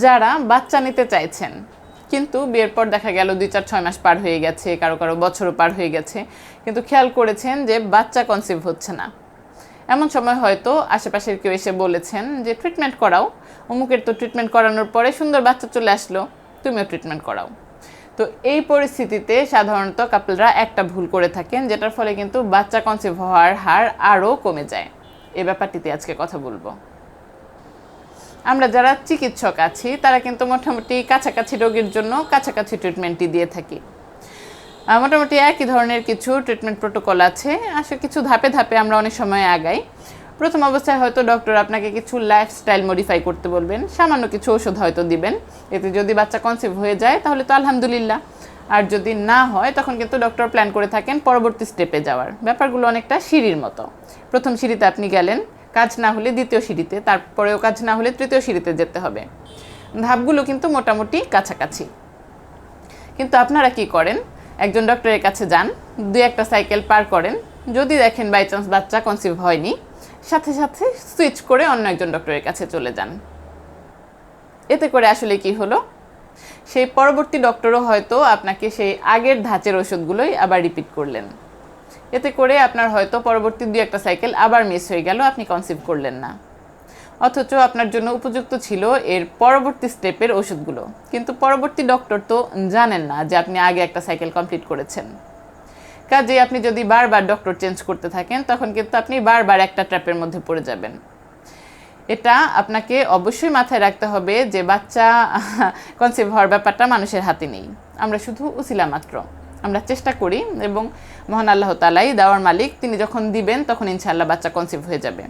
যারা বাচ্চা নিতে চাইছেন কিন্তু বিয়ের পর দেখা গেল 2, 4, 6 মাস পার হয়ে গেছে, কারো কারো বছরও পার হয়ে গেছে, কিন্তু খেয়াল করেছেন যে বাচ্চা কনসিভ হচ্ছে না। এমন সময় হয়তো আশেপাশের কেউ এসে বলেছেন যে ট্রিটমেন্ট করাও, অমুকের তো ট্রিটমেন্ট করানোর পরে সুন্দর বাচ্চা চলে আসলো, তুমিও ট্রিটমেন্ট করাও। তো এই পরিস্থিতিতে সাধারণত কাপলরা একটা ভুল করে থাকেন, যেটার ফলে কিন্তু বাচ্চা কনসিভ হওয়ার হার আরও কমে যায়। এই ব্যাপারটিতে আজকে কথা বলবো। আমরা যারা চিকিৎসক আছি তারা কিন্তু মোটামুটি কাছাকাছি রোগীর জন্য কাছাকাছি ট্রিটমেন্টই দিয়ে থাকি। মোটামুটি একই ধরনের কিছু ট্রিটমেন্ট প্রোটোকল আছে, আসলে কিছু ধাপে ধাপে আমরা অনেক সময় আগাই। প্রথম অবস্থায় হয়তো ডক্টর আপনাকে কিছু লাইফস্টাইল মডিফাই করতে বলবেন, সামান্য কিছু ওষুধ হয়তো দিবেন। এতে যদি বাচ্চা কনসিভ হয়ে যায় তাহলে তো আলহামদুলিল্লাহ, আর যদি না হয় তখন কিন্তু ডক্টর প্ল্যান করে থাকেন পরবর্তী স্টেপে যাওয়ার। ব্যাপারগুলো অনেকটা সিঁড়ির মতো। প্রথম সিঁড়িতে আপনি গেলেন, কাজ না হলে দ্বিতীয় সিঁড়িতে, তারপরেও কাজ না হলে তৃতীয় সিঁড়িতে যেতে হবে। ধাপগুলো কিন্তু মোটামুটি কাছাকাছি। কিন্তু আপনারা কি করেন, একজন ডক্টরের কাছে যান, 2-1টা সাইকেল পার করেন, যদি দেখেন বাই চান্স বাচ্চা কনসিভ হয়নি, সাথে সাথে সুইচ করে অন্য একজন ডক্টরের কাছে চলে যান। এতে করে আসলে কি হলো, সেই পরবর্তী ডক্টরও হয়তো আপনাকে সেই আগের ধাঁচের ওষুধগুলোই আবার রিপিট করলেন। এতে করে আপনার হয়তো পরবর্তী 2-1টা সাইকেল আবার মিস হয়ে গেল, আপনি কনসিভ করলেন না। অথচ আপনার জন্য উপযুক্ত ছিল এর পরবর্তী স্টেপের ওষুধগুলো, কিন্তু পরবর্তী ডক্টর তো জানেন না যে আপনি আগে একটা সাইকেল কমপ্লিট করেছেন। কাজেই আপনি যদি বারবার ডক্টর চেঞ্জ করতে থাকেন তখন কিন্তু আপনি বারবার একটা ট্র্যাপের মধ্যে পড়ে যাবেন। এটা আপনাকে অবশ্যই মাথায় রাখতে হবে যে বাচ্চা কনসিভ হওয়ার ব্যাপারটা মানুষের হাতে নেই, আমরা শুধু উসিলা মাত্র। আমরা চেষ্টা করি এবং মহান আল্লাহ তাআলাই দেওয়ার মালিক, তিনি যখন দিবেন তখন ইনশাআল্লাহ বাচ্চা কনসিভ হয়ে যাবে।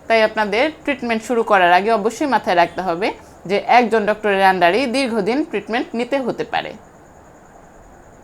তাই আপনাদের ট্রিটমেন্ট শুরু করার আগে অবশ্যই মাথায় রাখতে হবে যে একজন ডক্টরের আন্ডারেই দীর্ঘদিন ট্রিটমেন্ট নিতে হতে পারে।